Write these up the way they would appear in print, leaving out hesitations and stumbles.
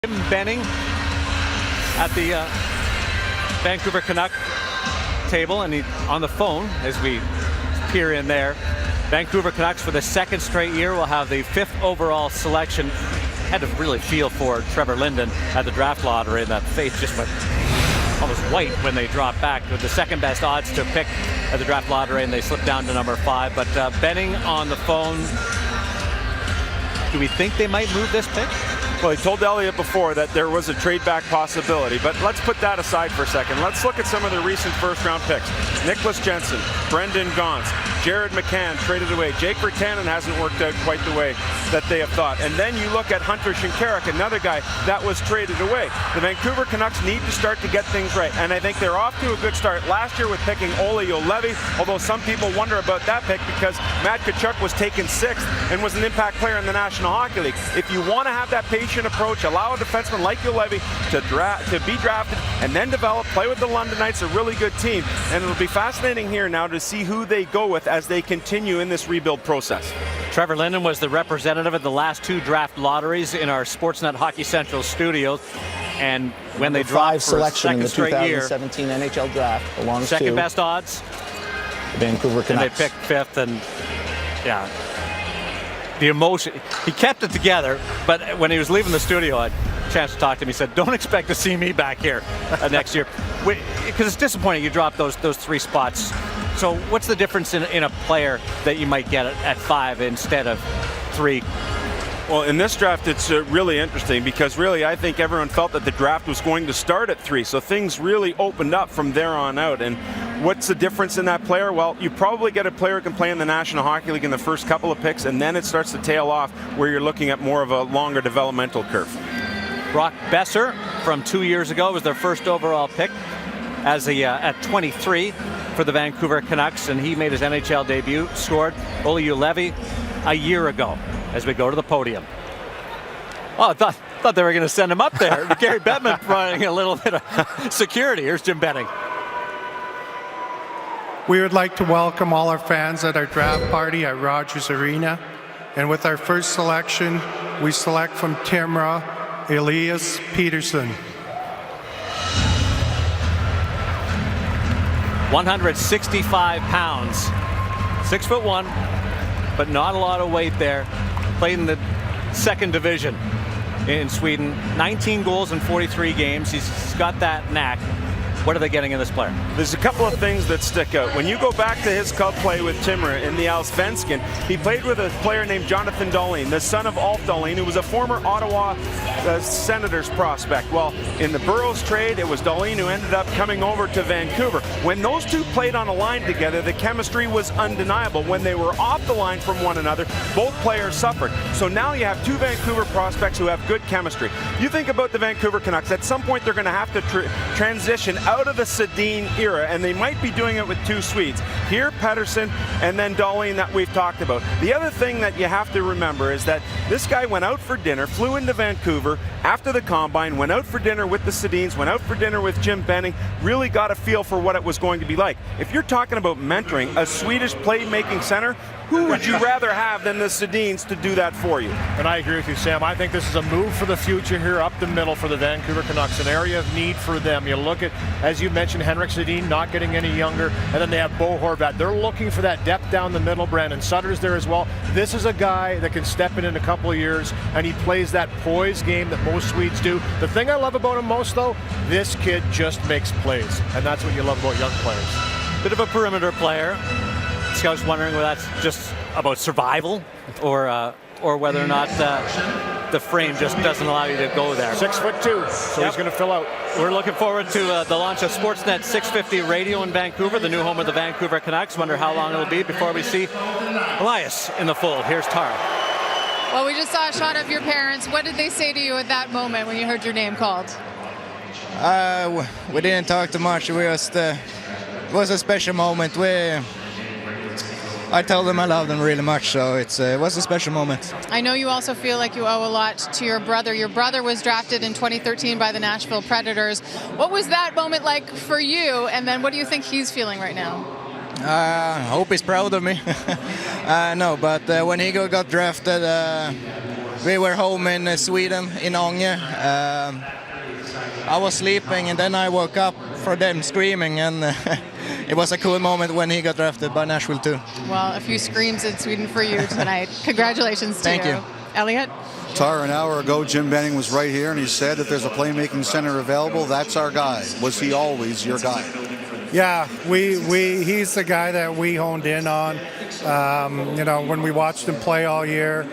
Jim Benning at the Vancouver Canuck table, and he's on the phone as we peer in there. Vancouver Canucks for the second straight year will have the 5th overall selection. Had to really feel for Trevor Linden at the draft lottery, and that face just went almost white when they dropped back with the second best odds to pick at the draft lottery, and they slipped down to number 5. But Benning on the phone. Do we think they might move this pick? Well, he told Elias before that there was a trade back possibility, but let's put that aside for a second. Let's look at some of the recent first round picks. Nicholas Jensen, Brendan Gaunce, Jared McCann traded away. Jake Virtanen hasn't worked out quite the way that they have thought. And then you look at Hunter Shinkaruk, another guy that was traded away. The Vancouver Canucks need to start to get things right, and I think they're off to a good start last year with picking Olli Juolevi, although some people wonder about that pick because Matt Tkachuk was taken 6th and was an impact player in the National Hockey League. If you want to have that patient approach, allow a defenseman like Juolevi to be drafted and then develop, play with the London Knights, a really good team. And it'll be fascinating here now to see who they go with as they continue in this rebuild process. Trevor Linden was the representative at the last 2 draft lotteries in our Sportsnet Hockey Central studios. And when they dropped for a second straight year, 2017 NHL draft belongs second to best odds, Vancouver Canucks. and they picked 5th, and yeah, the emotion, he kept it together, but when he was leaving the studio, I had a chance to talk to him. He said, don't expect to see me back here next year, because it's disappointing you dropped those 3 spots. So what's the difference in a player that you might get at 5 instead of 3? Well, in this draft, it's really interesting because really I think everyone felt that the draft was going to start at 3. So things really opened up from there on out. And what's the difference in that player? Well, you probably get a player who can play in the National Hockey League in the first couple of picks, and then it starts to tail off where you're looking at more of a longer developmental curve. Brock Besser from 2 years ago was their first overall pick as at 23 for the Vancouver Canucks, and he made his NHL debut, scored. Olli Juolevi a year ago as we go to the podium. Oh, I thought they were going to send him up there. Gary Bettman providing a little bit of security. Here's Jim Benning. We would like to welcome all our fans at our draft party at Rogers Arena. And with our first selection, we select from Timrå, Elias Pettersson. 165 pounds, 6'1", but not a lot of weight there. Played in the 2nd division in Sweden. 19 goals in 43 games. He's got that knack. What are they getting in this player? There's a couple of things that stick out. When you go back to his club play with Timrå in the Allsvenskan, he played with a player named Jonathan Dahlin, the son of Ulf Dahlin, who was a former Ottawa Senators prospect. Well, in the Burroughs trade, it was Dahlin who ended up coming over to Vancouver. When those two played on a line together, the chemistry was undeniable. When they were off the line from one another, both players suffered. So now you have 2 Vancouver prospects who have good chemistry. You think about the Vancouver Canucks, at some point they're going to have to transition out of the Sedin era, and they might be doing it with 2 Swedes. Here, Pettersson, and then Dahlin that we've talked about. The other thing that you have to remember is that this guy went out for dinner, flew into Vancouver after the Combine, went out for dinner with the Sedins, went out for dinner with Jim Benning, really got a feel for what it was going to be like. If you're talking about mentoring a Swedish playmaking center, who would you rather have than the Sedins to do that for you? And I agree with you, Sam. I think this is a move for the future here up the middle for the Vancouver Canucks, an area of need for them. You look at, as you mentioned, Henrik Sedin not getting any younger, and then they have Bo Horvat. They're looking for that depth down the middle. Brandon Sutter's there as well. This is a guy that can step in a couple of years, and he plays that poise game that most Swedes do. The thing I love about him most, though, this kid just makes plays, and that's what you love about young players. Bit of a perimeter player. Scouts wondering whether that's just about survival or whether or not the frame just doesn't allow you to go there. 6'2", so he's going to fill out. We're looking forward to the launch of Sportsnet 650 Radio in Vancouver, the new home of the Vancouver Canucks. Wonder how long it'll be before we see Elias in the fold. Here's Tara. Well, we just saw a shot of your parents. What did they say to you at that moment when you heard your name called? We didn't talk too much. It was a special moment. I told them I love them really much, so it was a special moment. I know you also feel like you owe a lot to your brother. Your brother was drafted in 2013 by the Nashville Predators. What was that moment like for you, and then what do you think he's feeling right now? I hope he's proud of me. No, but when he got drafted, we were home in Sweden, in Ånge. I was sleeping and then I woke up for them screaming, and it was a cool moment when he got drafted by Nashville too. Well, a few screams in Sweden for you tonight. Congratulations to Thank you. Elliot? Tara, an hour ago, Jim Benning was right here, and he said if there's a playmaking center available, that's our guy. Was he always your guy? Yeah, he's the guy that we honed in on. You know, when we watched him play all year,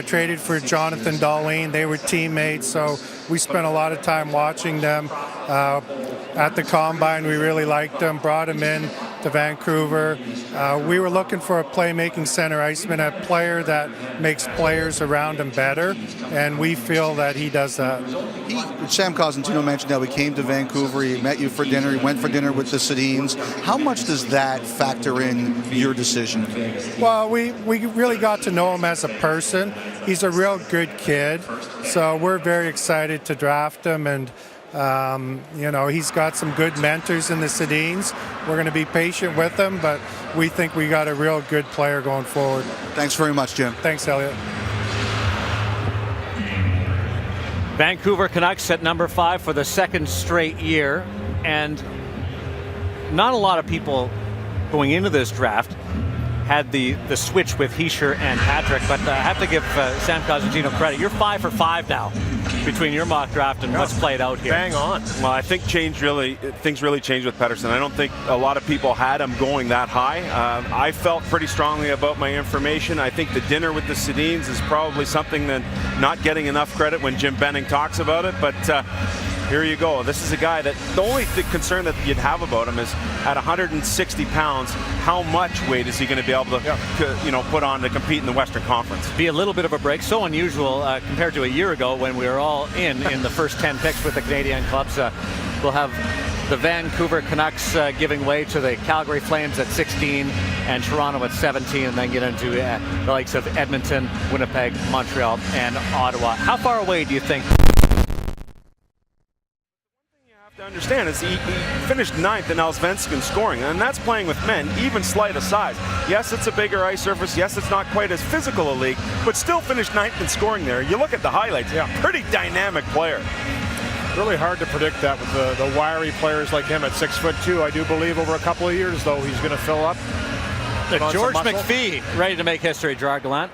traded for Jonathan Dahlin, they were teammates, so we spent a lot of time watching them. At the Combine, we really liked him, brought him in to Vancouver. We were looking for a playmaking center iceman, a player that makes players around him better, and we feel that he does that. Sam Cosentino mentioned how he came to Vancouver, he met you for dinner, he went for dinner with the Sedins. How much does that factor in your decision? Well, we really got to know him as a person. He's a real good kid, so we're very excited to draft him, and you know, he's got some good mentors in the Sedins. We're going to be patient with him, but we think we got a real good player going forward. Thanks very much, Jim. Thanks, Elliot. Vancouver Canucks at number 5 for the second straight year, and not a lot of people going into this draft had the switch with Hischier and Patrick, but I have to give Sam Cosentino credit. You're 5 for 5 now between your mock draft and what's played out here. Bang on. Well, I think things really changed with Pettersson. I don't think a lot of people had him going that high. I felt pretty strongly about my information. I think the dinner with the Sedins is probably something that not getting enough credit when Jim Benning talks about it, but here you go. This is a guy that the only concern that you'd have about him is at 160 pounds, how much weight is he going to be able to put on to compete in the Western Conference? Be a little bit of a break. So unusual compared to a year ago when we were all in the first 10 picks with the Canadian clubs. We'll have the Vancouver Canucks giving way to the Calgary Flames at 16 and Toronto at 17, and then get into the likes of Edmonton, Winnipeg, Montreal, and Ottawa. How far away do you think? To understand is he finished 9th in Allsvenskan scoring, and that's playing with men, even slight of size. Yes, it's a bigger ice surface. Yes, it's not quite as physical a league, but still finished 9th in scoring there. You look at the highlights, pretty dynamic player. Really hard to predict that with the wiry players like him at 6'2". I do believe over a couple of years, though, he's going to fill up. George McPhee ready to make history, Gerard Gallant.